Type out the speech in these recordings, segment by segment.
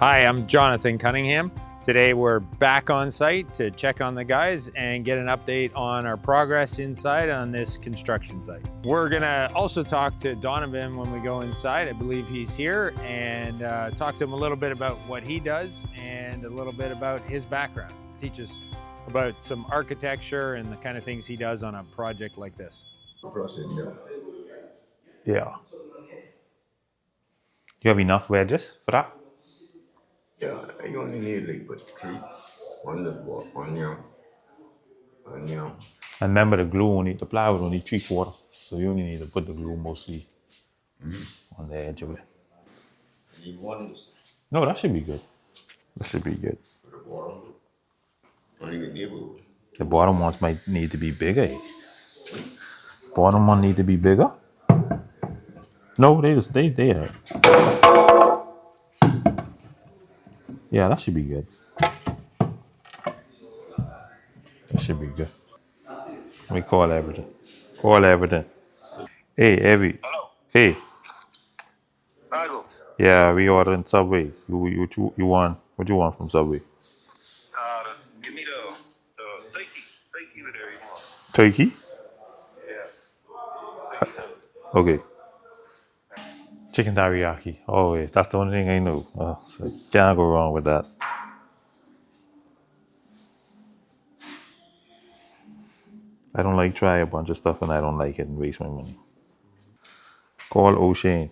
Hi, I'm Jonathan Cunningham. Today we're back on site to check on the guys and get an update on our progress inside on this construction site. We're gonna also talk to Donovan when we go inside. I believe he's here, and talk to him a little bit about what he does and a little bit about his background. Teach us about some architecture and the kind of things he does on a project like this. Yeah. You have enough wedges for that? Yeah, you only need like but three. One left wall, one young, one young. And remember the glue only, the plywood only 3/4. So you only need to put the glue mostly on the edge of it. You need one No, that should be good. That should be good. for the bottom. Only get neighborhood. The bottom ones might need to be bigger. Bottom one need to be bigger? No, they are. Yeah, that should be good. That should be good. Let me call everything. Call everything. Hey, Evie. Hello. Hey. Michael. Yeah, we ordering Subway. You want? What you want from Subway? Give me the turkey whatever you want. Turkey? Yeah. Okay. Chicken teriyaki. Always. That's the only thing I know. So can't go wrong with that. I don't like try a bunch of stuff and I don't like it and waste my money. Call O'Shane.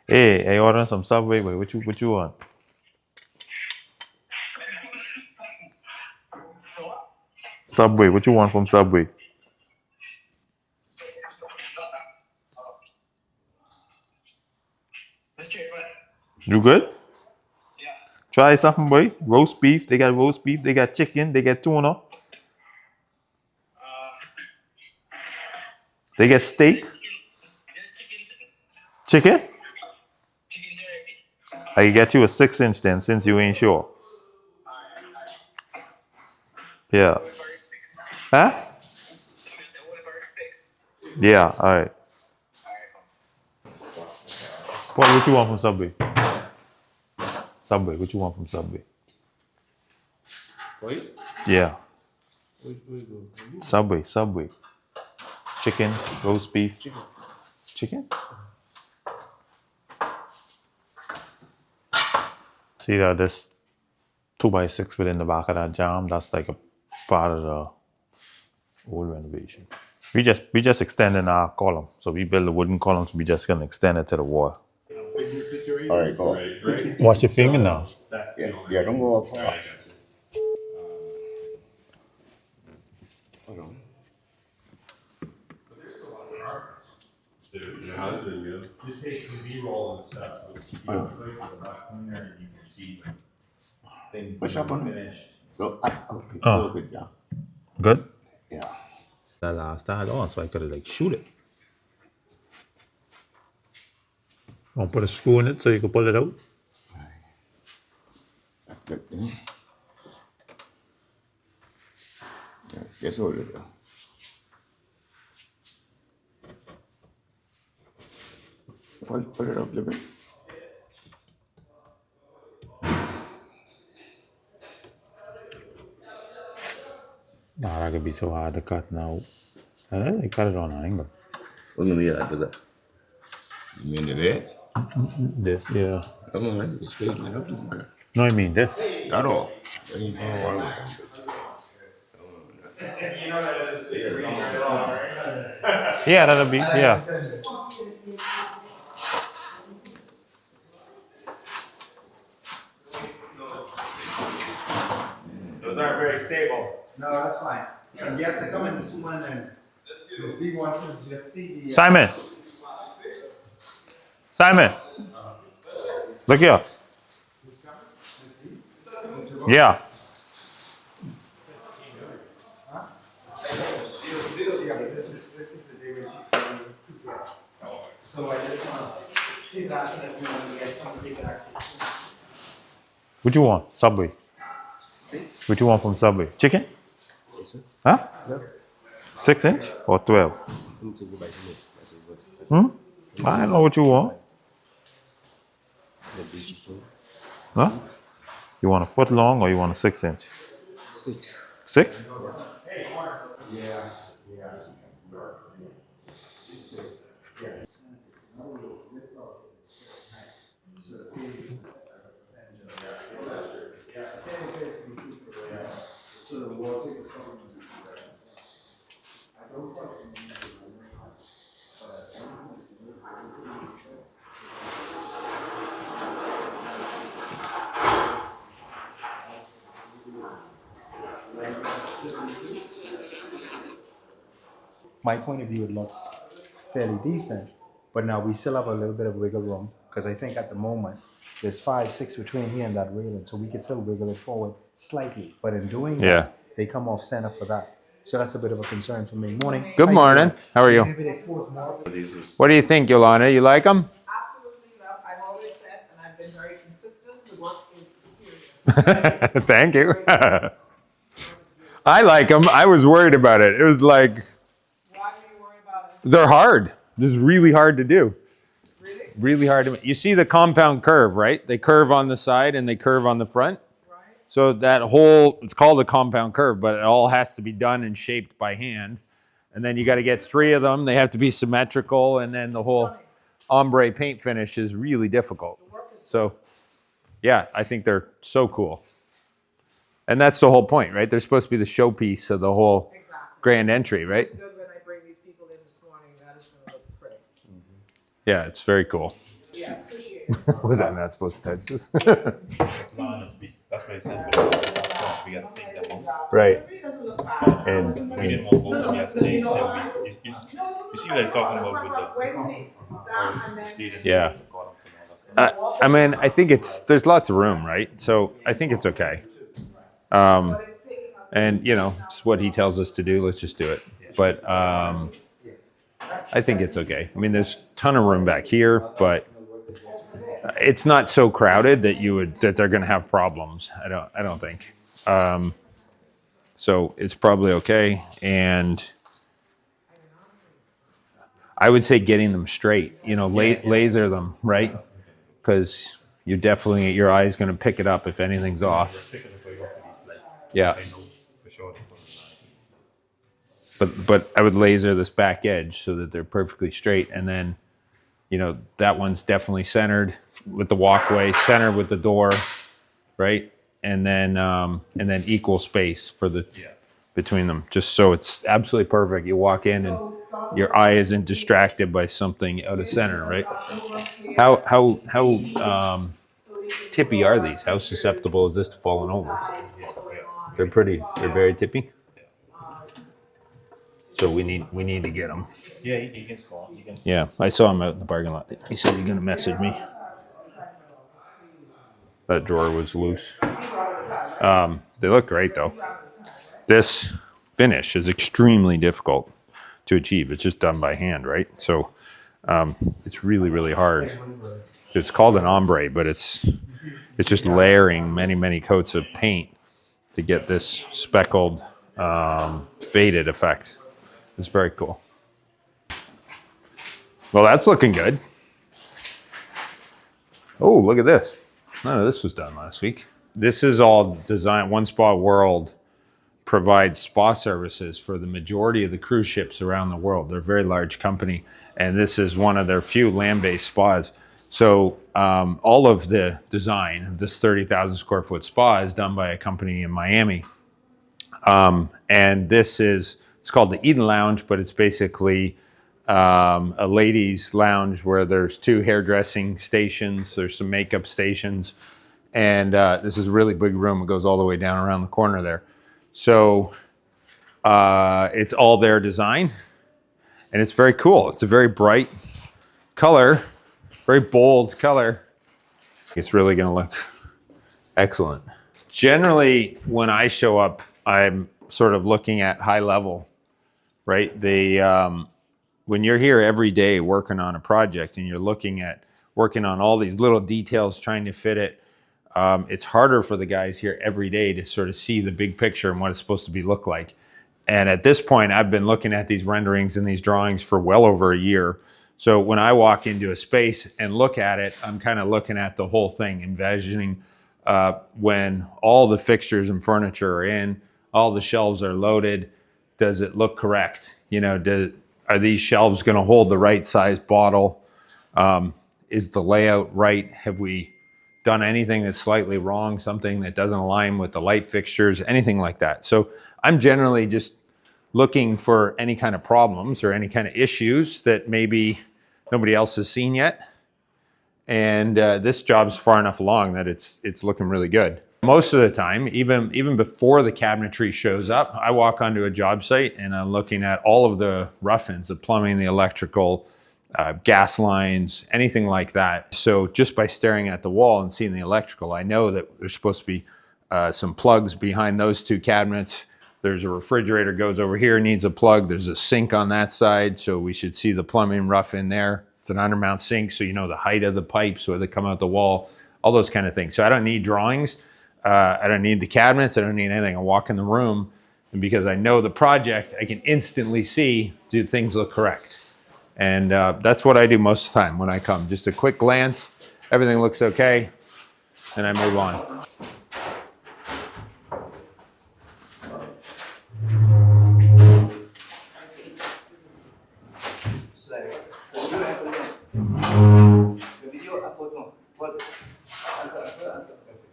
Hey, I ordering some Subway, boy. What you want? Subway. What you want from Subway? You good? Yeah. Try something, boy. Roast beef. They got roast beef. They got chicken. They got tuna. They got steak. Chicken? Chicken turkey. I get you a 6-inch then, since you ain't sure. Yeah. Huh? Yeah. All right. What you want from Subway? Subway. What you want from Subway? For you? Yeah. Subway. Chicken, roast beef. Chicken? See that this 2x6 within the back of that jam, that's like a part of the old renovation. We just extending our column. So we build the wooden columns, we just gonna extend it to the wall. All right, go. Wash your finger now. Yeah, don't go up fast. Hold on. Just take some B-roll and stuff. Keep it a lot cleaner and you can see things Push up on it. finished. So, okay, Oh. so good, yeah. Good? Yeah. That last time on, so I could like shoot it. I'll put a screw in it so you can pull it out. That's good. Yeah, just hold it there. Pull it up a little bit. Nah, that could be so hard to cut now. I cut it on an angle. What's gonna be after that? You mean the red? This, yeah. Come on, it's straighten it up, man. No, I mean this. Not all. There ain't no wrong with that. Yeah, that'll be, yeah. Those aren't very stable. No, that's fine. And yes, I come in this one and if you want to just see the. Simon, look here. Yeah. Yeah, but this is the day when she. So I just want to She's asking if you want to get something they can actually. What you want? Subway. What you want from Subway? Chicken? Huh? 6 inch or 12? Hmm? I don't know what you want. Huh? You want a foot long or you want a 6 inch? 6. 6? My point of view, it looks fairly decent, but now we still have a little bit of wiggle room because I think at the moment there's 5, 6 between here and that railing, so we can still wiggle it forward slightly. But in doing Yeah. that, they come off center for that. So that's a bit of a concern for me. Morning. Good morning. How are you? Maybe they expose more. What do you think, Yolanda? You like them? Absolutely love. I've always said, and I've been very consistent, the work is superior. Thank you. I like them. I was worried about it. It was like, Why do you worry about it? they're hard. This is really hard to do. Really? Really hard to. You see the compound curve, right? They curve on the side and they curve on the front. Right? So that whole, it's called a compound curve, but it all has to be done and shaped by hand. And then you got to get 3 of them. They have to be symmetrical. And then the whole ombre paint finish is really difficult. So yeah, I think they're so cool. And that's the whole point, right? They're supposed to be the showpiece of the whole Exactly. grand entry, right? It's good when I bring these people in this morning. That is going to look pretty. Yeah, it's very cool. Yeah, appreciate it. Was I not supposed to touch this? That's why I said we got to take them off. Right. It really doesn't look bad. And We didn't want both of them yesterday. So you see what I was talking about with Wait, wait. That and then. the yeah. I mean, I think there's lots of room, right? So I think it's okay. And you know, it's what he tells us to do. Let's just do it. But I think it's okay. I mean, there's a ton of room back here, but it's not so crowded that they're going to have problems. I don't think. So it's probably okay. And I would say getting them straight. You know, laser them, right? Because your eye's going to pick it up if anything's off. Yeah. But I would laser this back edge so that they're perfectly straight, and then, you know, that one's definitely centered with the walkway, centered with the door, right? And then equal space for between them, just so it's absolutely perfect. You walk in and your eye isn't distracted by something out of center, right? How tippy are these? How susceptible is this to falling over? They're very tippy. So we need to get them. Yeah, you can score. Yeah, I saw him out in the parking lot. He said he's gonna message me. That drawer was loose. They look great though. This finish is extremely difficult to achieve. It's just done by hand, right? So it's really, really hard. It's called an ombre, but it's just layering many coats of paint to get this speckled, faded effect. It's very cool. Well, that's looking good. Oh, look at this. None of this was done last week. This is all designed. One Spa World provides spa services for the majority of the cruise ships around the world. They're a very large company, and this is one of their few land-based spas. So all of the design of this 30,000 square foot spa is done by a company in Miami. And it's called the Eden Lounge, but it's basically a ladies' lounge where there's 2 hairdressing stations, there's some makeup stations, and this is a really big room. It goes all the way down around the corner there. So it's all their design, and it's very cool. It's a very bright color, very bold color. It's really going to look excellent. Generally, when I show up, I'm sort of looking at high level, right? When you're here every day working on a project and you're looking at working on all these little details, trying to fit it. It's harder for the guys here every day to sort of see the big picture and what it's supposed to be look like. And at this point, I've been looking at these renderings and these drawings for well over a year. So when I walk into a space and look at it, I'm kind of looking at the whole thing, envisioning when all the fixtures and furniture are in, all the shelves are loaded, does it look correct? You know, are these shelves going to hold the right size bottle? Is the layout right? Have we done anything that's slightly wrong, something that doesn't align with the light fixtures, anything like that? So I'm generally just looking for any kind of problems or any kind of issues that maybe nobody else has seen yet. And this job's far enough along that it's looking really good. Most of the time, even before the cabinetry shows up, I walk onto a job site and I'm looking at all of the rough-ins, the plumbing, the electrical, gas lines, anything like that. So just by staring at the wall and seeing the electrical, I know that there's supposed to be some plugs behind those two cabinets. There's a refrigerator goes over here, needs a plug. There's a sink on that side, so we should see the plumbing rough in there. It's an undermount sink, so you know the height of the pipes where they come out the wall, all those kind of things. So I don't need drawings. I don't need the cabinets. I don't need anything. I walk in the room, and because I know the project, I can instantly see, do things look correct? And that's what I do most of the time when I come. Just a quick glance, everything looks okay, and I move on.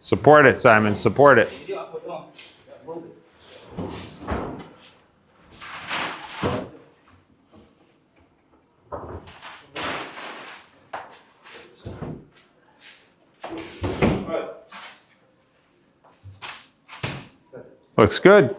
Support it, Simon, support it. Looks good.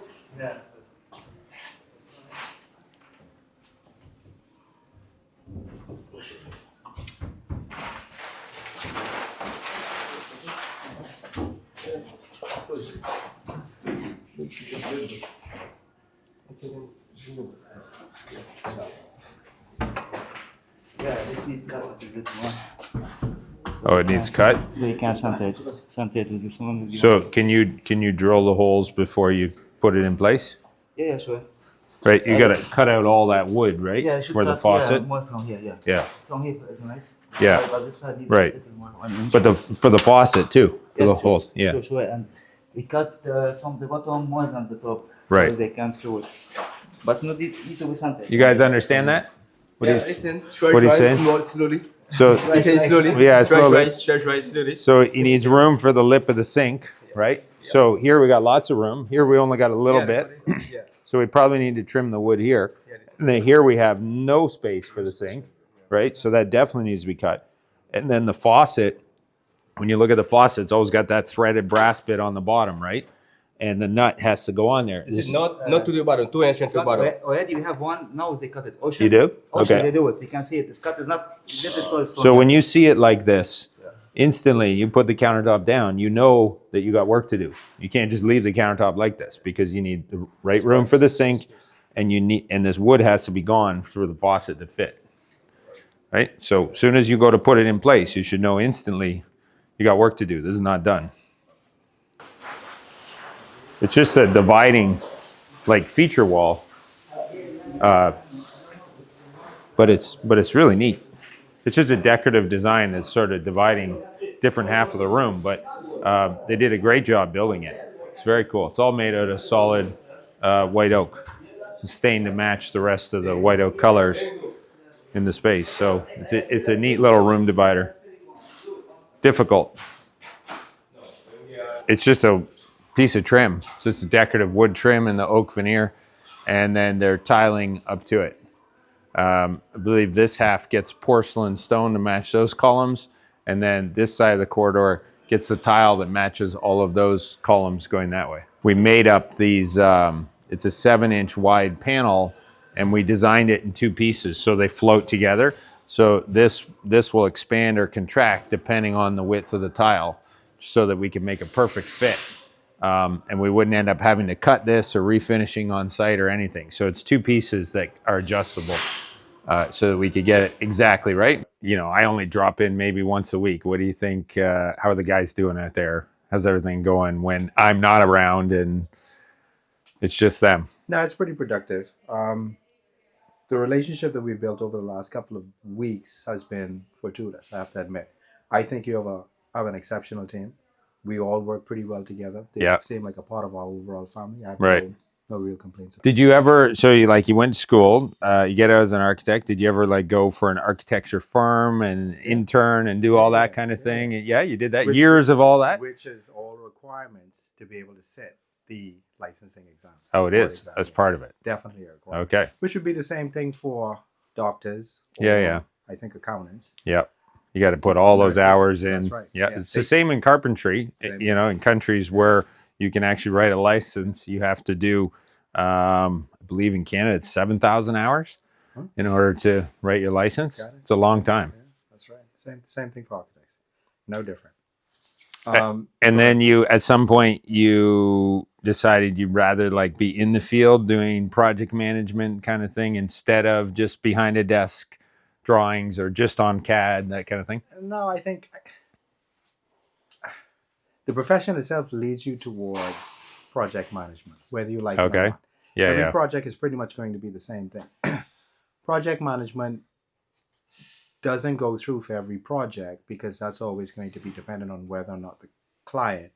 Oh, it needs cut? So you can center it with this one. So can you drill the holes before you put it in place? Yeah, sure. Right, you gotta cut out all that wood, right? Yeah, I should For the cut, faucet? Yeah, more from here, yeah. Yeah, From here is nice. Yeah. But this side needs Right. a little more, 1 inch. but for the faucet too, for the Yes, holes, sure, yeah. Sure, sure. And we cut from the bottom more than the top. Right. So they can screw it. But no need to be centered. You guys understand that? What Yeah, he's- listen. Try, what he's try, saying? small, slowly. So, I say slowly. Yeah, try, slowly. Try, slowly. so he needs room for the lip of the sink, right? So here we got lots of room. Here we only got a little bit. Yeah. So we probably need to trim the wood here. And then here we have no space for the sink, right? So that definitely needs to be cut. And then the faucet, when you look at the faucet, it's always got that threaded brass bit on the bottom, right? And the nut has to go on there. This is not to the bottom. 2 inches to the bottom. Already we have one. Now they cut it. You do? Ocean, Okay. they do it. You can see it. It's cut. It's not. So when you see it like this, instantly you put the countertop down, you know that you got work to do. You can't just leave the countertop like this because you need the right room for the sink, and this wood has to be gone for the faucet to fit. Right? So as soon as you go to put it in place, you should know instantly you got work to do. This is not done. It's just a dividing like feature wall. But it's really neat. It's just a decorative design that's sort of dividing different half of the room, but they did a great job building it. It's very cool. It's all made out of solid white oak. It's stained to match the rest of the white oak colors in the space. So it's a neat little room divider. Difficult. It's just a piece of trim. It's just a decorative wood trim and the oak veneer, and then they're tiling up to it. I believe this half gets porcelain stone to match those columns, and then this side of the corridor gets the tile that matches all of those columns going that way. We made up these, it's a 7-inch wide panel, and we designed it in 2 pieces so they float together. So this will expand or contract depending on the width of the tile so that we can make a perfect fit. And we wouldn't end up having to cut this or refinishing on site or anything. So it's 2 pieces that are adjustable so that we could get it exactly right. you know, I only drop in maybe once a week. What do you think? How are the guys doing out there? How's everything going when I'm not around and it's just them? No, it's pretty productive. The relationship that we've built over the last couple of weeks has been fortuitous, I have to admit. I think you have an exceptional team. We all work pretty well together. They Yeah. seem like a part of our overall family. I have Right. no real complaints. Did you ever, so you went to school, you get out as an architect. Did you ever like go for an architecture firm and intern and do all that kind of thing? Yeah, you did that. Years of all that? Which is all requirements to be able to sit the licensing exam. Oh, it Board is. exam, That's yeah. part of it. Definitely a requirement. Okay. Which would be the same thing for doctors. Yeah. I think accountants. Yeah. You got to put all those Nurses, hours in. that's right. Yeah. Yeah. It's the same in carpentry, Same. you know, in countries where you can actually write a license, you have to do, I believe in Canada, it's 7,000 hours in order to write your license. Got it. It's a long time. Yeah, that's right. Same thing for architects. No different. And then you, at some point, you decided you'd rather like be in the field doing project management kind of thing instead of just behind a desk drawings or just on CAD, that kind of thing. No, I think the profession itself leads you towards project management, whether you like it or Okay. not. Yeah, Every yeah. project is pretty much going to be the same thing. Project management doesn't go through for every project because that's always going to be dependent on whether or not the client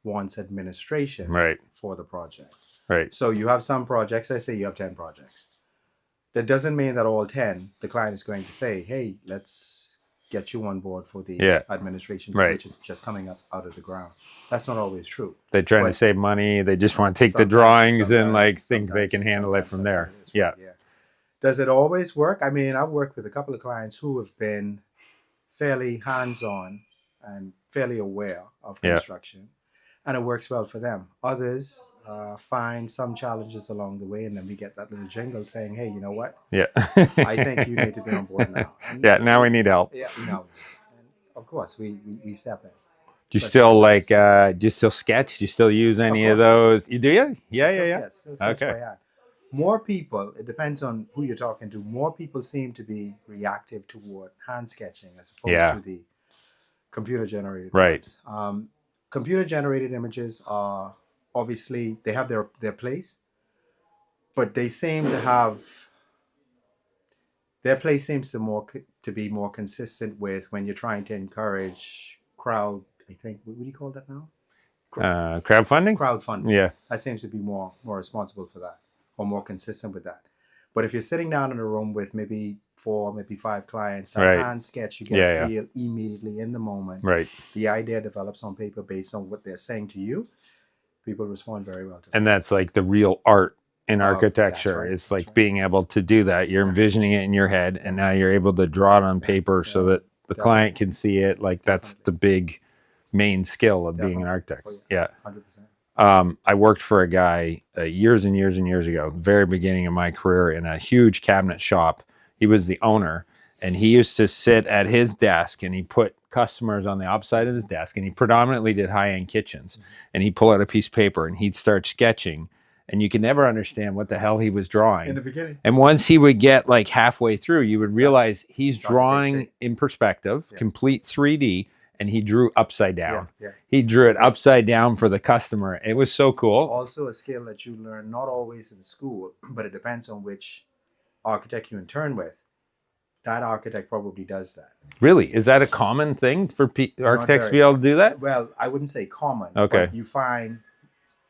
wants administration Right. for the project. Right. So you have some projects, let's say you have 10 projects. That doesn't mean that all 10, the client is going to say, hey, let's get you on board for the administration, Right. which is just coming up out of the ground. That's not always true. They're trying to But save money. They just want to take the sometimes- drawings and sometimes- like think they sometimes- can handle it sometimes from that's there. what it is, Yeah. right? Yeah. Does it always work? I mean, I've worked with a couple of clients who have been fairly hands-on and fairly aware of Yeah. construction, and it works well for them. Others find some challenges along the way, and then we get that little jingle saying, "Hey, you know what? Yeah. I think you need to be on board now." And Yeah. Now we need help. yeah, no, and of course we step in. Do you still like? Do you still sketch? Do you still use any of course. those? You do? Yeah. Yeah. Still Yeah. sketch, still sketch Okay. by hand. More people, it depends on who you're talking to, more people seem to be reactive toward hand sketching as opposed Yeah. to the computer generated Right. ones. Computer generated images are obviously, they have their place, but they seem to have, their place seems to be more consistent with when you're trying to encourage crowd, I think, what do you call that now? Crowdfunding. Crowdfunding. Yeah. That seems to be more responsible for that, or more consistent with that. But if you're sitting down in a room with maybe 4, maybe 5 clients, that Right. hand sketch, you get Yeah, a feel immediately in the moment. Right. The idea develops on paper based on what they're saying to you. People respond very well to that. And that's like the real art in Oh, architecture. that's right, It's that's like right. being able to do that. You're envisioning it in your head, and now you're able to draw it on paper so that the client can see it. Like that's the big main skill of being an architect. Oh, Yeah. 100%. I worked for a guy years and years and years ago, very beginning of my career, in a huge cabinet shop. He was the owner, and he used to sit at his desk, and he put customers on the opposite of his desk, and he predominantly did high-end kitchens. And he'd pull out a piece of paper, and he'd start sketching, and you could never understand what the hell he was drawing. In the beginning. And once he would get like halfway through, you would realize he's starting to take drawing shape. in perspective, complete 3D, and he drew upside down. Yeah. He drew it upside down for the customer. It was so cool. Also a skill that you learn not always in school, but it depends on which architect you intern with. That architect probably does that. Really? Is that a common thing for architects to be very. able to do that? Well, I wouldn't say common. Okay. But you find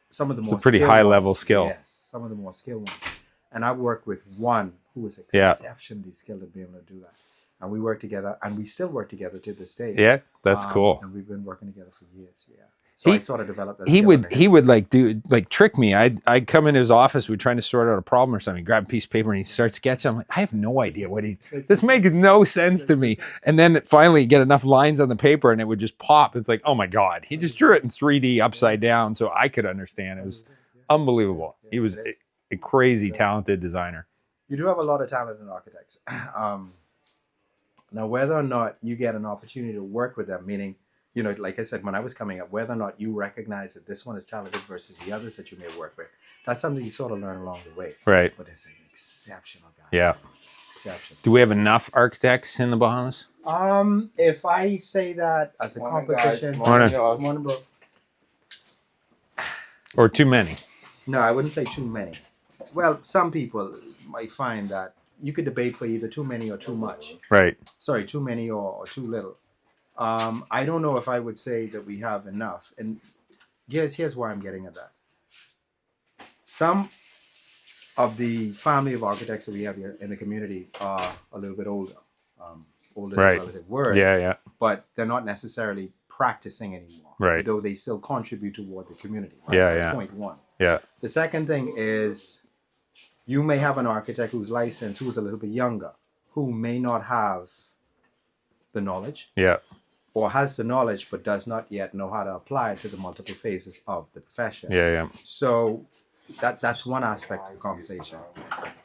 some of the more a pretty skilled high-level ones- skill. Yes, some of the more skilled ones. And I've worked with one who was Yeah. exceptionally skilled at being able to do that. And we work together, and we still work together to this day. Yeah, that's cool. And we've been working together for years. Yeah. So I sort of developed that. He skill would under he him. would like trick me. I'd come in his office, we're trying to sort out a problem or something, grab a piece of paper and he'd start sketching. I'm like, I have no idea what this makes no sense to me. And then finally get enough lines on the paper and it would just pop. It's like, oh my God, he just drew it in 3D upside down so I could understand. It was unbelievable. He was a crazy talented designer. You do have a lot of talented architects. Now, whether or not you get an opportunity to work with them, meaning, you know, like I said, when I was coming up, whether or not you recognize that this one is talented versus the others that you may work with, that's something you sort of learn along the way. Right. But it's an exceptional guy. Yeah. Exceptional. Do we have enough architects in the Bahamas? If I say that as a composition, Morning. morning, bro. Or too many? No, I wouldn't say too many. Well, some people might find that you could debate for either too many or too much. Right. Sorry, too many or too little. I don't know if I would say that we have enough. And here's why I'm getting at that. Some of the family of architects that we have here in the community are a little bit older. Older is Right. a relative word. Yeah. But they're not necessarily practicing anymore. Right. Though they still contribute toward the community. Right? Yeah, That's yeah. point one. Yeah. The second thing is you may have an architect who's licensed, who's a little bit younger, who may not have the knowledge Yeah. or has the knowledge but does not yet know how to apply it to the multiple phases of the profession. Yeah. So that's one aspect of the conversation.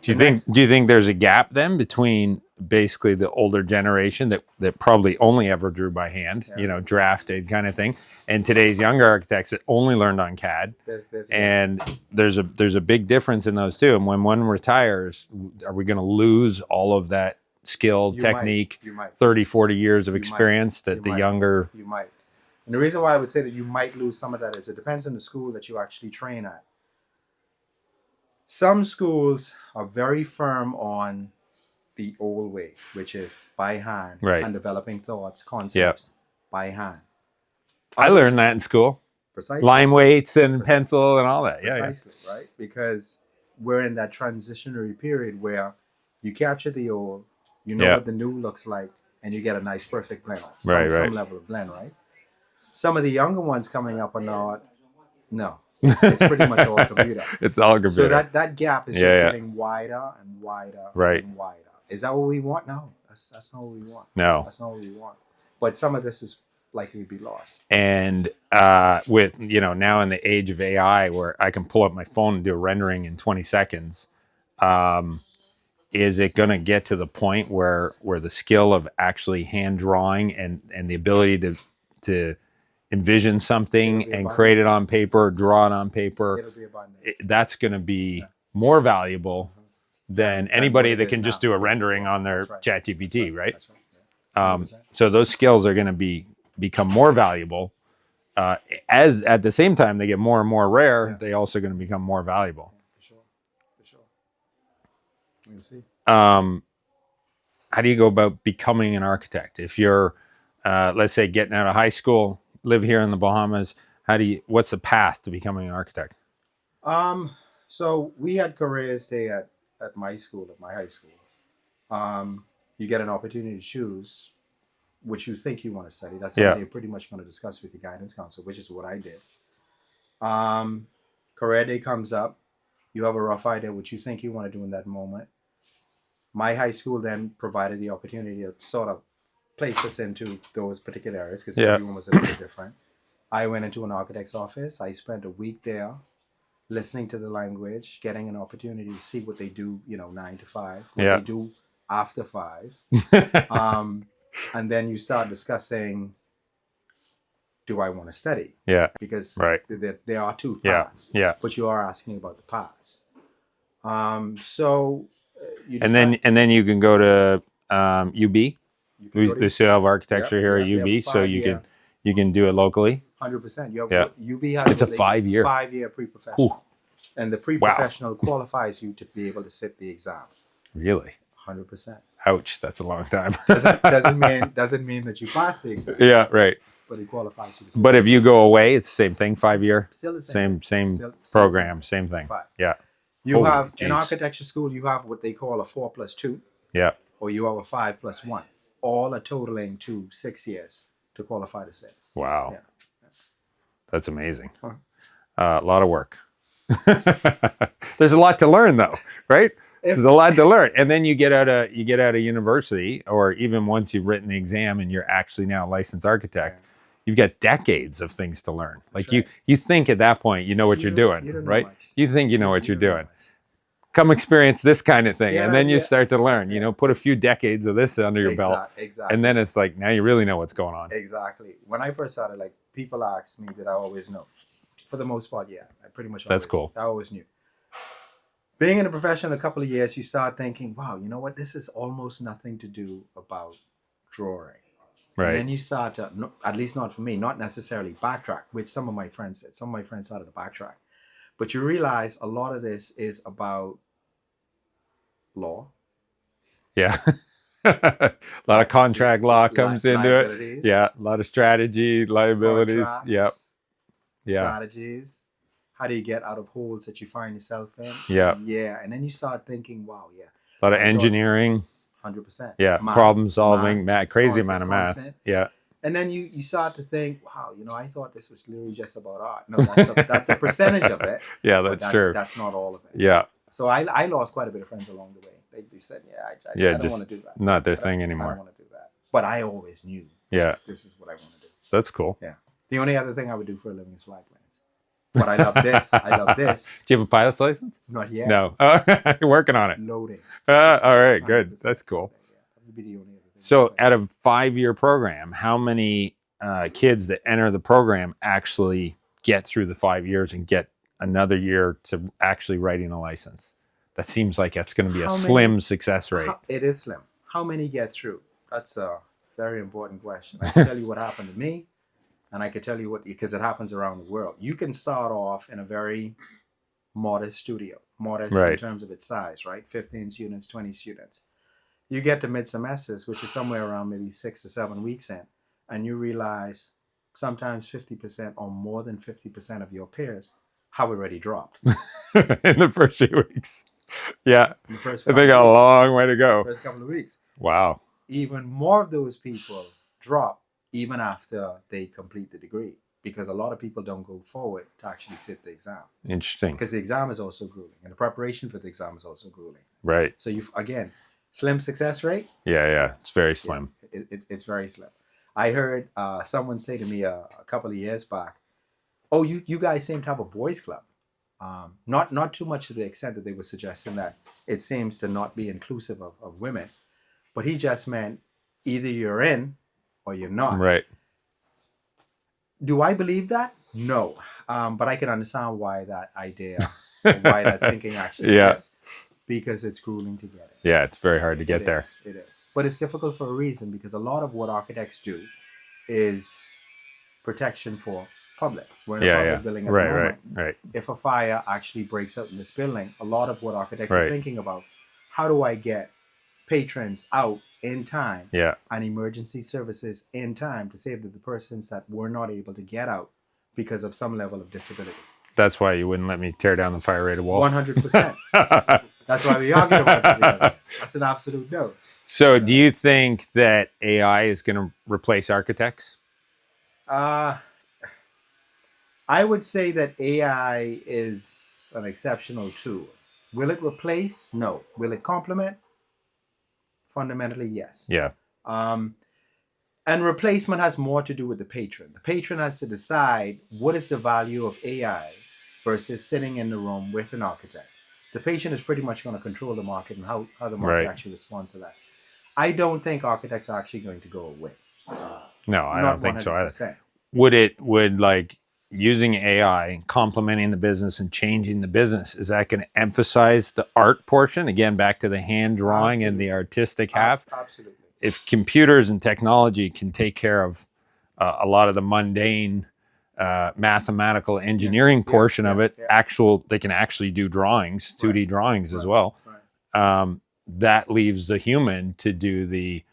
Do you think there's a gap then between basically the older generation that probably only ever drew by hand, drafted kind of thing, and today's younger architects that only learned on CAD? There's a big difference in those two. And when one retires, are we going to lose all of that skill, technique, You might. 30, 40 years of You experience might. that You the might. younger... You might. And the reason why I would say that you might lose some of that is it depends on the school that you actually train at. Some schools are very firm on the old way, which is by hand Right. and developing thoughts, concepts by hand. I learned that in school. Precisely. Line weights and pencil and all that. Yeah. Precisely, right? Because we're in that transitionary period where you capture the old, you know what the new looks like, and you get a nice perfect blend. Some level of blend, right? Some of the younger ones coming up are not. No. It's pretty much all computer. It's all computer. So that gap is just getting wider and wider and wider. Is that what we want? No, that's not what we want. No. That's not what we want. But some of this is likely to be lost. And with now in the age of AI, where I can pull up my phone and do a rendering in 20 seconds, is it going to get to the point where the skill of actually hand drawing and the ability to envision something and create it on paper, draw it on paper, It'll be abundant. that's going to be more valuable than anybody that can just do a rendering on their ChatGPT, right? That's right. Yeah. So those skills are going to become more valuable. As at the same time they get more and more rare, they also going to become more valuable. For sure. We'll see. How do you go about becoming an architect? If you're, let's say, getting out of high school, live here in the Bahamas, what's the path to becoming an architect? So we had careers day at my high school. You get an opportunity to choose which you think you want to study. That's something you're pretty much going to discuss with the guidance counselor, which is what I did. Career day comes up. You have a rough idea what you think you want to do in that moment. My high school then provided the opportunity to sort of place us into those particular areas because everyone was a little bit different. I went into an architect's office. I spent a week there listening to the language, getting an opportunity to see what they do, 9 to 5, what they do after 5. And then you start discussing, do I want to study? Yeah. Because there are two paths. Yeah. But you are asking about the paths. So you and then you can go to UB. We still have architecture here at UB, so you can do it locally. 100%. UB has it's a 5-year. 5-year pre-professional. And the pre-professional qualifies you to be able to sit the exam. Really? 100%. Ouch, that's a long time. doesn't mean that you pass the exam. Yeah, right. But it qualifies you to sit. But if you go away, it's the same thing, 5-year. Still the same. Same program, same thing. 5. Yeah. You have in architecture school, you have what they call a 4+2. Yeah. Or you have a 5+1. All are totaling to 6 years to qualify to sit. Wow. Yeah. That's amazing. A lot of work. There's a lot to learn, though, right? There's a lot to learn, and then you get out of university, or even once you've written the exam and you're actually now a licensed architect, you've got decades of things to learn. Like you think at that point you know what you're doing, right? You think you know what you're doing. Come experience this kind of thing, and then you start to learn. Put a few decades of this under your belt, and then it's like now you really know what's going on. Exactly. When I first started, people asked me, did I always know? For the most part, yeah. I pretty much always, That's cool. I always knew. Being in the profession a couple of years, you start thinking, wow, you know what? This is almost nothing to do about drawing. Right. And then you start to, at least not for me, not necessarily backtrack, which some of my friends did. Some of my friends started to backtrack. But you realize a lot of this is about law. Yeah. A lot of contract law comes into it. Liabilities. Yeah. A lot of strategy, liabilities. Contracts, Yep. Yeah. strategies. How do you get out of holes that you find yourself in? Yeah. Yeah. And then you start thinking, wow, yeah. A lot of I thought- engineering. 100%. Yeah. Math, Problem solving. math, Crazy it's amount of math. constant. Yeah. And then you start to think, wow, I thought this was literally just about art. No, that's a percentage of it. Yeah, but that's true. That's not all of it. Yeah. So I lost quite a bit of friends along the way. They said, I don't just want to do that. not their But thing I anymore. don't want to do that. But I always knew this is what I want to do. That's cool. Yeah. The only other thing I would do for a living is flag planes. But I love this. I love this. Do you have a pilot's license? Not yet. No. Oh, you're working on it. Loading. All right, good. 100%. That's cool. Yeah, that would be the only other thing. So, out of 5-year program, how many kids that enter the program actually get through the 5 years and get another year to actually writing a license? That seems like that's going to be a How many- slim success rate. It is slim. How many get through? That's a very important question. I can tell you what happened to me, and I can tell you because it happens around the world. You can start off in a very modest studio, modest in Right. terms of its size, right? 15 students, 20 students. You get to mid-semesters, which is somewhere around maybe 6 or 7 weeks in, and you realize sometimes 50% or more than 50% of your peers have already dropped. In the first few weeks. Yeah. In the first They got a long way to go. first couple of weeks. Wow. Even more of those people drop even after they complete the degree, because a lot of people don't go forward to actually sit the exam, Interesting. because the exam is also grueling and the preparation for the exam is also grueling. Right. So again, slim success rate. Yeah. It's very slim. It's very slim. I heard someone say to me a couple of years back, "Oh, you guys seem to have a boys club." Not too much to the extent that they were suggesting that it seems to not be inclusive of women, but he just meant either you're in or you're not. Right. Do I believe that? No. But I can understand why that idea, why that thinking actually exists. Because it's grueling to get it. Yeah, it's very hard to get there. It is. But it's difficult for a reason, because a lot of what architects do is protection for public. We're in a public building at the moment. Right. If a fire actually breaks out in this building, a lot of what architects are thinking about, how do I get patrons out in time Yeah. and emergency services in time to save the persons that were not able to get out because of some level of disability? That's why you wouldn't let me tear down the fire rated wall. 100%. That's why we argued about it the other day. That's an absolute no. So, do you think that AI is going to replace architects? I would say that AI is an exceptional tool. Will it replace? No. Will it complement? Fundamentally, yes. Yeah. And replacement has more to do with the patron. The patron has to decide what is the value of AI versus sitting in the room with an architect. The patron is pretty much going to control the market and how the market actually responds to that. I don't think architects are actually going to go away. No, I don't think so either. 100%. Would like using AI, complementing the business and changing the business, is that going to emphasize the art portion? Again, back to the hand drawing and the artistic half. Absolutely. If computers and technology can take care of a lot of the mundane mathematical engineering portion of it, they can actually do drawings, 2D drawings as well. Right. That leaves the human to do the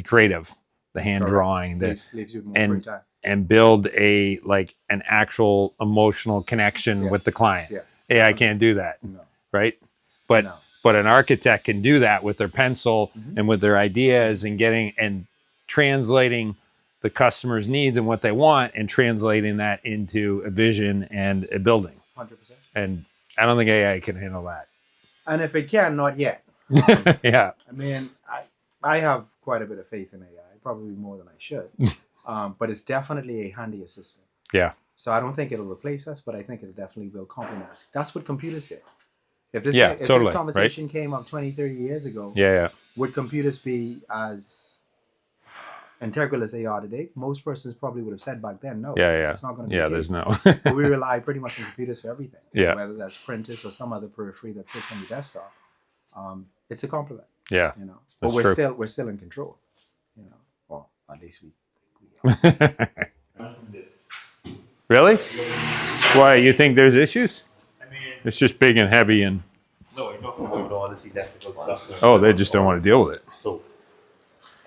creative, the hand drawing, Leaves you with more free time. and build an actual emotional connection with the client. Yeah. AI can't do that, No. right? But No. but an architect can do that with their pencil and with their ideas and translating the customer's needs and what they want and translating that into a vision and a building. 100%. And I don't think AI can handle that. And if it can, not yet. Yeah. I mean, I have quite a bit of faith in AI, probably more than I should. But it's definitely a handy assistant. Yeah. So I don't think it'll replace us, but I think it definitely will complement us. That's what computers did. If this, Yeah, if totally, this conversation came up 20, 30 years ago, Yeah. would computers be as integral as they are today? Most persons probably would have said back then, no. Yeah. It's not going to be Yeah. the There's case. no. But we rely pretty much on computers for everything. Yeah. Whether that's printers or some other periphery that sits on your desktop. It's a complement, Yeah. But That's true. we're still in control. you know, well, at least we think we are. Really? Why, you think there's issues? It's just big and heavy and, No, I'm talking about all this electrical stuff. oh, they just don't want to deal with it. So,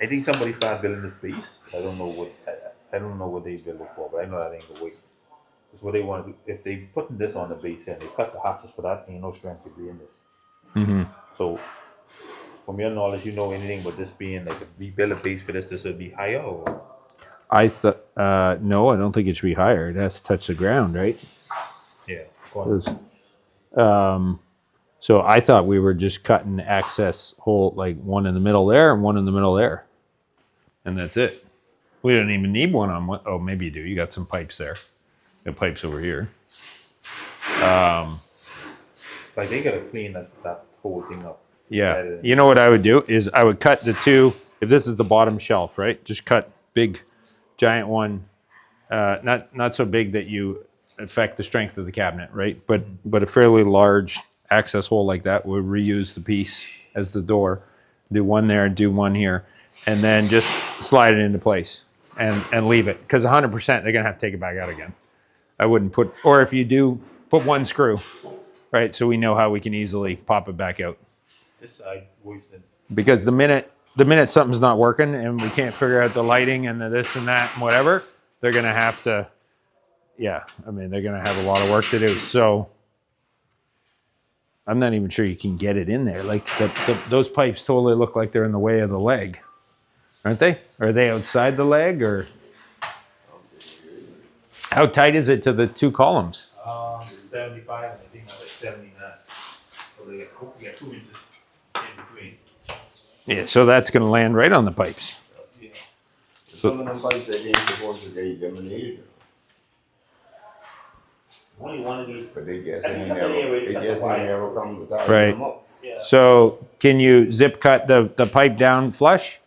I think somebody started building this base. I don't know what they built it for, but I know that ain't the way. It's what they want to do. If they putting this on the base and they cut the hatches for that, ain't no strength to be in this. Mm-hmm. So, from your knowledge, you know anything but this being like if we build a base for this would be higher or? I thought, no, I don't think it should be higher. It has to touch the ground, right? Yeah. Go on. So I thought we were just cutting access hole, like one in the middle there and one in the middle there. And that's it. We don't even need one on one. Oh, maybe you do. You got some pipes there. The pipes over here. Like they gotta clean that whole thing up. Yeah. You know what I would do is I would cut the two, if this is the bottom shelf, right? Just cut big, giant one, not so big that you affect the strength of the cabinet, right? But a fairly large access hole like that would reuse the piece as the door. Do one there, do one here, and then just slide it into place and leave it. Because 100% they're gonna have to take it back out again. I wouldn't put, or if you do, put one screw, right? So we know how we can easily pop it back out. This side wasted. Because the minute something's not working and we can't figure out the lighting and the this and that and whatever, they're gonna have to, yeah, I mean, they're gonna have a lot of work to do. So I'm not even sure you can get it in there. Like those pipes totally look like they're in the way of the leg, aren't they? Are they outside the leg or? How tight is it to the two columns? 75 and I think that's like 79. So they get 2 inches in between. Yeah, so that's gonna land right on the pipes. Yeah. Some of them pipes that ain't supposed to get eliminated. Only one of these. But they just I think ain't that's the never, way they it's just like ain't the never come to tie Right. them up. Yeah. So can you zip cut the pipe down flush?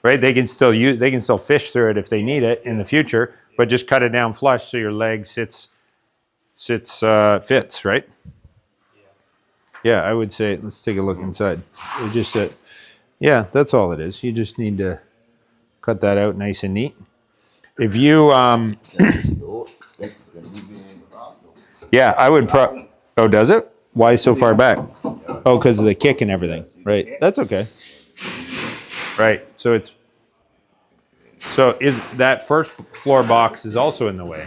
Right, they can still fish through it if they need it in the future, but just cut it down flush so your leg fits, right? Yeah, I would say, let's take a look inside. It just, yeah, that's all it is. You just need to cut that out nice and neat. If you, yeah, I would oh, does it? Why so far back? Oh, because of the kick and everything, right? That's okay. Right, so is that first floor box is also in the way?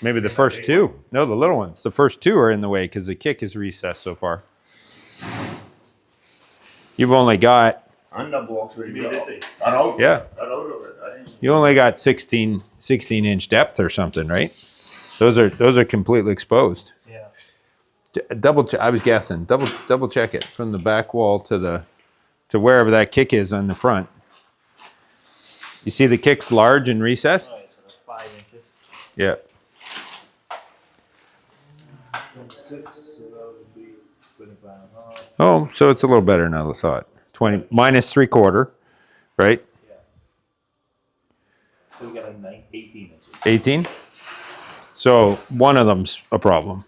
Maybe the first two? No, the little ones. The first two are in the way because the kick is recessed so far. You've only got, Under blocks right Maybe there. this is- Cut out. Yeah. Cut out of it. I ain't- you only got 16 inch depth or something, right? Those are completely exposed. Yeah. I was guessing. Double check it from the back wall to wherever that kick is on the front. You see the kick's large and recessed? Right, so that's 5 inches. Yeah. 6, so that would be 25. Oh, so it's a little better than I thought. 20 minus 3/4, right? So we got like 18 inches. 18. So one of them's a problem.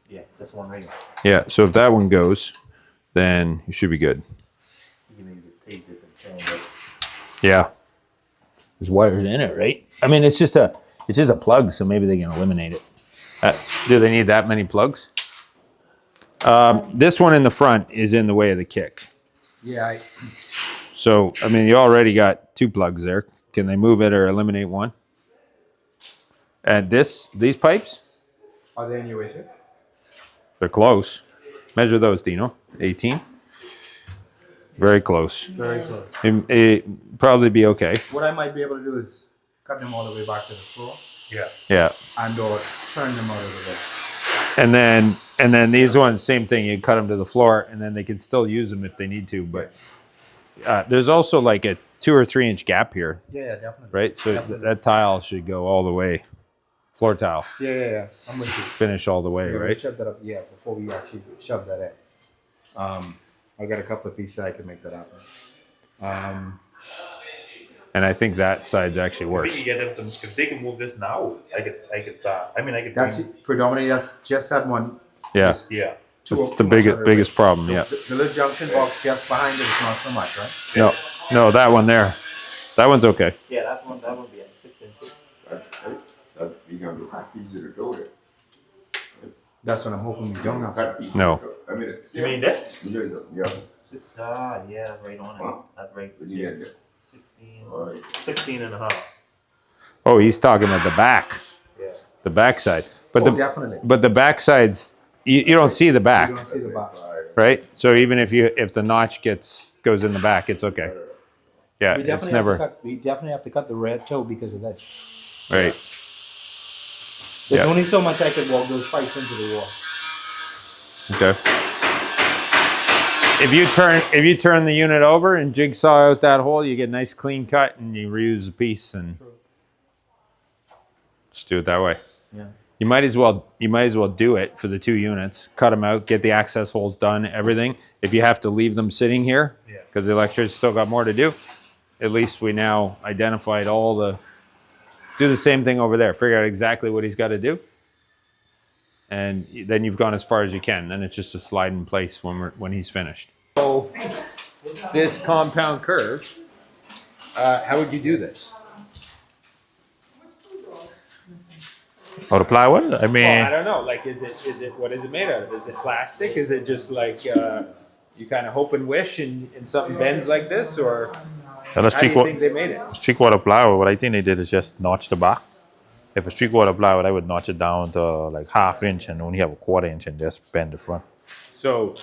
Yeah, that's one right. Yeah. So if that one goes, then you should be good. You can either take this and turn it. Yeah. There's wires in it, right? I mean, it's just a plug, so maybe they can eliminate it. Do they need that many plugs? This one in the front is in the way of the kick. Yeah, So, I mean, you already got 2 plugs there. Can they move it or eliminate one? And these pipes, are they in your way too? they're close. Measure those, Dino. 18. Very close. Very close. It probably be okay. What I might be able to do is cut them all the way back to the floor Yeah. Yeah. and or turn them out of the way. And then these ones, same thing. You cut them to the floor, and then they can still use them if they need to. But there's also like a 2 or 3 inch gap here, Yeah, definitely. right? So Definitely. that tile should go all the way. Floor tile, Yeah. I'm with you. finish all the way, Yeah, we'll right? shove that up. Yeah, before we actually shove that in. I got a couple of pieces I can make that happen. And I think that side's actually We worse. can get them some, if they can move this now, I could start. I mean, I could. That's bring- predominantly just that one. Yeah. Yeah. It's the biggest problem. Yeah. The little junction box just behind it is not so much, right? No, that one there. That one's okay. Yeah, that one be at 6 inches. You can do cut piece of the door there. That's what I'm hoping we don't have. Cut piece. No. I mean, You mean this? Yeah. 6, yeah, right on it. That's right. Yeah. 16, All right. 16 and a half. Oh, he's talking about the back. Yeah. The backside. But Definitely. but the backside's you don't see the back, You don't see the box. right? So even if the notch goes in the back, it's okay. Yeah, We it's definitely never we definitely have to cut the red toe because of that. right. There's Yeah. only so much I could walk those pipes into the wall. Okay. If you turn the unit over and jigsaw out that hole, you get a nice clean cut and you reuse the piece and just do it that way. Yeah. You might as well do it for the 2 units. Cut them out, get the access holes done, everything. If you have to leave them sitting here, because the electrician's still got more to do, at least we now identified do the same thing over there. Figure out exactly what he's got to do. And then you've gone as far as you can. Then it's just a slide in place when he's finished. So this compound curve, how would you do this? Or the plywood? I mean, Well, I don't know. Like, is it what is it made out of? Is it plastic? Is it just like you kind of hope and wish and something bends like this, or that's how do you think they made it? 3/4 plywood. What I think they did is just notch the back. If it's 3/4 plywood, I would notch it down to like 1/2 inch and only have a 1/4 inch and just bend the front. So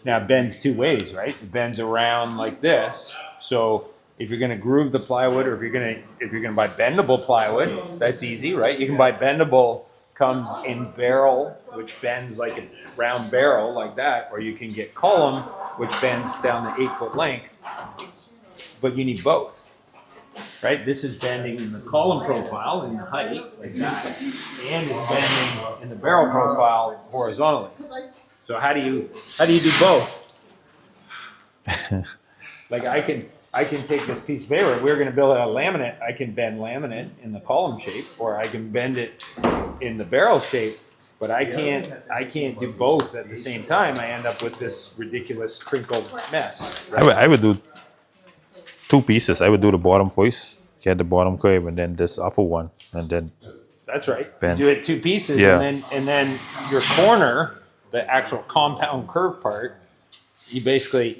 now it bends 2 ways, right? It bends around like this. So if you're going to groove the plywood, or if you're going to buy bendable plywood, that's easy, right? You can buy bendable, comes in barrel, which bends like a round barrel like that, or you can get column, which bends down the 8-foot length. But you need both, right? This is bending in the column profile in the height like that, and it's bending in the barrel profile horizontally. So how do you do both? Like I can take this piece of paper. If we're going to build out a laminate, I can bend laminate in the column shape, or I can bend it in the barrel shape. But I can't do both at the same time. I end up with this ridiculous crinkled mess. Right? I would do 2 pieces. I would do the bottom first, get the bottom curve, and then this upper one, and then That's right. Bend. Do it 2 pieces, Yeah. and then your corner, the actual compound curve part, you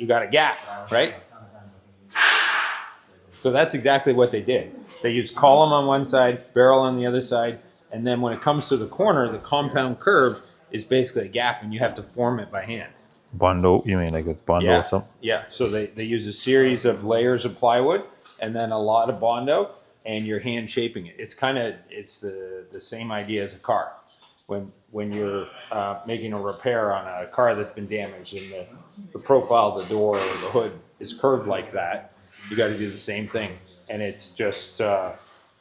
got a gap, right? So that's exactly what they did. They used column on one side, barrel on the other side, and then when it comes to the corner, the compound curve is basically a gap, and you have to form it by hand. bondo. You mean like a bondo or something? Yeah. So they use a series of layers of plywood and then a lot of bondo, and you're hand shaping it. It's the same idea as a car. When you're making a repair on a car that's been damaged and the profile of the door or the hood is curved like that, you got to do the same thing. And it's just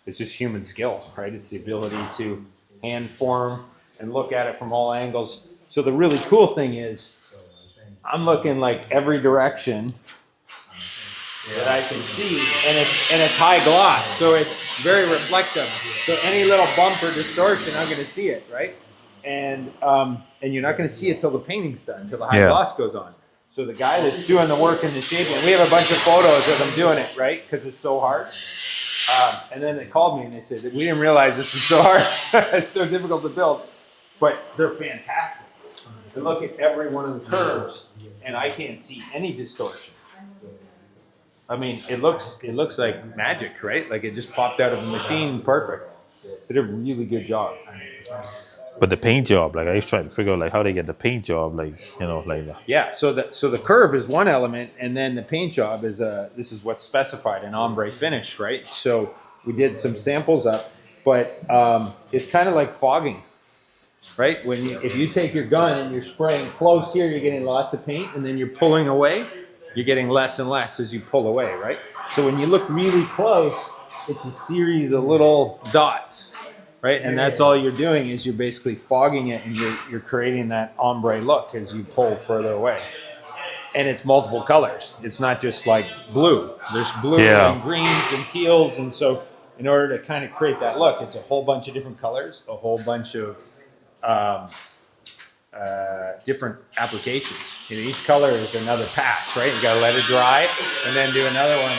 human skill, right? It's the ability to hand form and look at it from all angles. So the really cool thing is, I'm looking like every direction that I can see, and it's high gloss, so it's very reflective. So any little bump or distortion, I'm going to see it, right? And you're not going to see it till the painting's done, till the high gloss goes on. So the guy that's doing the work in the shaping, we have a bunch of photos of them doing it, right? Because it's so hard. And then they called me and they said that we didn't realize this was so hard. It's so difficult to build, but they're fantastic. To look at every one of the curves, and I can't see any distortion. I mean, it looks like magic, right? Like it just popped out of the machine, perfect. They did a really good job. But the paint job, like I was trying to figure out like how they get the paint job, like Yeah. So the curve is one element, and then the paint job is this is what's specified, an ombre finish, right? So we did some samples up, but it's kind of like fogging. Right? If you take your gun and you're spraying close here, you're getting lots of paint, and then you're pulling away, you're getting less and less as you pull away, right? So when you look really close, it's a series of little dots, right? And that's all you're doing is you're basically fogging it, and you're creating that ombre look as you pull further away. And it's multiple colors. It's not just like blue. There's blue and greens and teals, and so in order to kind of create that look, it's a whole bunch of different colors, a whole bunch of different applications. You know, each color is another pass, right? You got to let it dry and then do another one.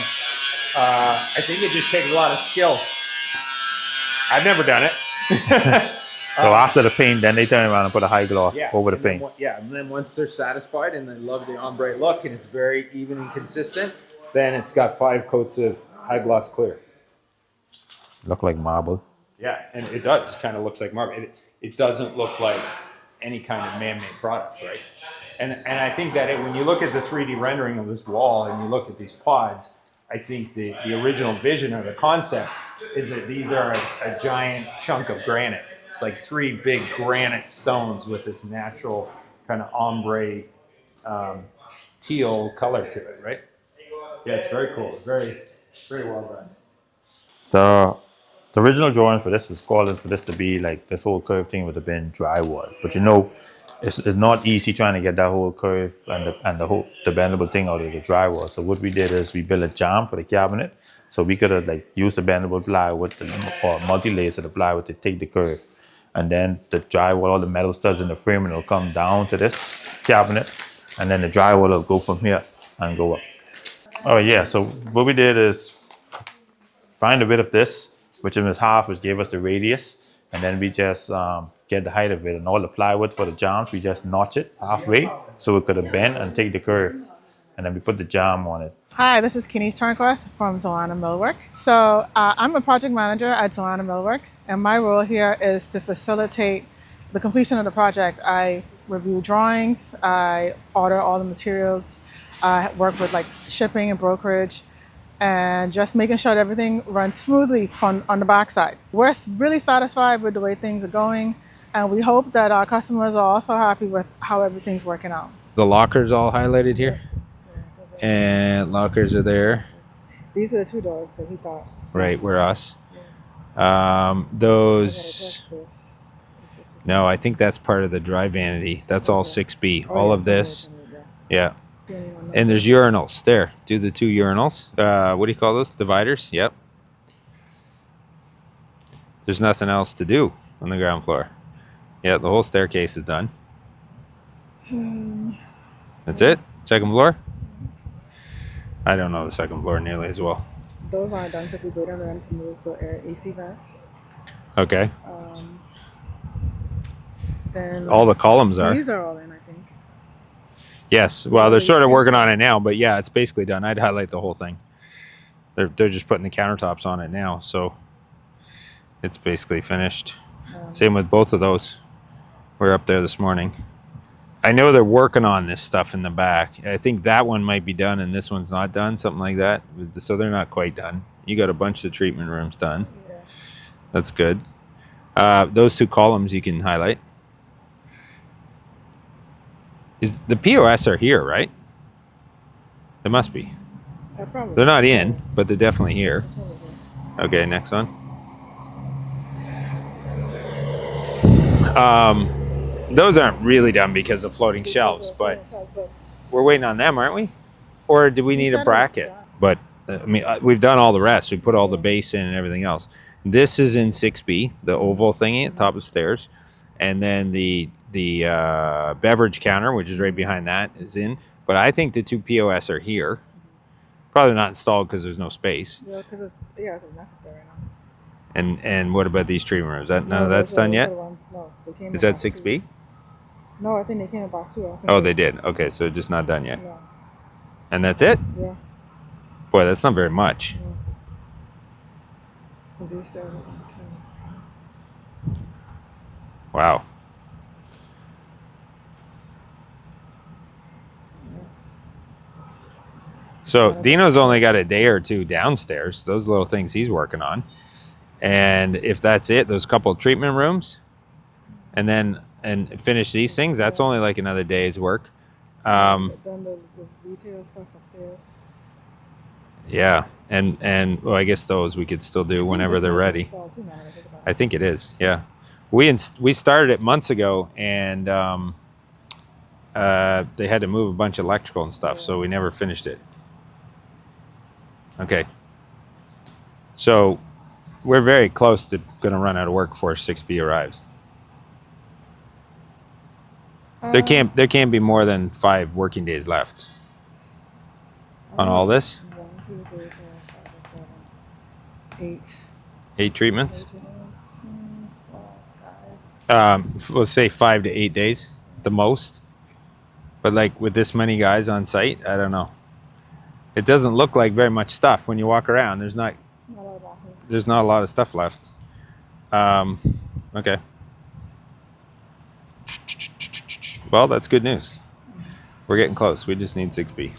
I think it just takes a lot of skill. I've never done it. So after the paint, then they turn around and put a high gloss over the and then paint. and then once they're satisfied and they love the ombre look and it's very even and consistent, then it's got 5 coats of high gloss clear. Look like marble. Yeah, and it does. It kind of looks like marble. It doesn't look like any kind of man-made product, right? And I think that when you look at the 3D rendering of this wall and you look at these pods, I think the original vision or the concept is that these are a giant chunk of granite. It's like 3 big granite stones with this natural kind of ombre teal color to it, right? Yeah, it's very cool. Very, very well done. The original drawing for this was calling for this to be like this whole curve thing would have been drywall, but you know, it's not easy trying to get that whole curve and the bendable thing out of the drywall. So what we did is we built a jamb for the cabinet, so we could have like used the bendable plywood or multi-layers of the plywood to take the curve, and then the drywall, all the metal studs in the frame, will come down to this cabinet, and then the drywall will go from here and go up. Oh yeah, so what we did is find a bit of this, which is half, which gave us the radius, and then we just get the height of it, and all the plywood for the jambs, we just notch it halfway so it could have bend and take the curve, and then we put the jamb on it. Hi, this is Kenise Tornquist from Xoana Millwork. So I'm a project manager at Xoana Millwork, and my role here is to facilitate the completion of the project. I review drawings, I order all the materials, I work with like shipping and brokerage, and just making sure that everything runs smoothly on the backside. We're really satisfied with the way things are going, and we hope that our customers are also happy with how everything's working out. The lockers all highlighted here, and lockers are there. These are the 2 doors that he thought. Right, we're us. Those. No, I think that's part of the dry vanity. That's all 6B. All of this. Yeah. And there's urinals there. Do the 2 urinals. What do you call those? Dividers? Yep. There's nothing else to do on the ground floor. Yeah, the whole staircase is done. That's it? Second floor? I don't know the second floor nearly as well. Those aren't done because we waited on them to move the air AC vents. Okay. Then All the columns are. these are all in, I think. Yes. Well, they're sort of working on it now, but yeah, it's basically done. I'd highlight the whole thing. They're just putting the countertops on it now, so it's basically finished. Same with both of those. We're up there this morning. I know they're working on this stuff in the back. I think that one might be done and this one's not done, something like that. So they're not quite done. You got a bunch of treatment rooms done. Yeah. That's good. Those 2 columns you can highlight. Is the POS are here, right? They must be. Probably. They're not in, but they're definitely here. Okay, next one. Those aren't really done because of floating shelves, but we're waiting on them, aren't we? Or do we need a bracket? But I mean, we've done all the rest. We put all the base in and everything else. This is in 6B, the oval thingy at the top of the stairs, and then the beverage counter, which is right behind that, is in. But I think the 2 POS are here. Probably not installed because there's no space. Yeah, because it's a mess up there right now. And what about these treatment rooms? That's done yet? No, they came Is that 6B? No, I think they came about 2. Oh, they did. Okay, so just not done yet. No. And that's it? Yeah. Boy, that's not very much. Because these stairs are done too. Wow. So Dino's only got a day or 2 downstairs. Those little things he's working on. And if that's it, those couple of treatment rooms, and finish these things, that's only like another day's work. But then the retail stuff upstairs. Yeah, and well, I guess those we could still do whenever they're ready. I think it is. Yeah, we started it months ago, and they had to move a bunch of electrical and stuff, so we never finished it. Okay, so we're very close to going to run out of work before 6B arrives. There can't be more than 5 working days left on all this. 1, 2, 3, 4, 5, 6, 7, 8. 8 treatments. 12 guys. Let's say 5 to 8 days, the most. But like with this many guys on site, I don't know. It doesn't look like very much stuff when you walk around. There's not Not a lot of boxes. There's not a lot of stuff left. Okay. Well, that's good news. We're getting close. We just need 6B.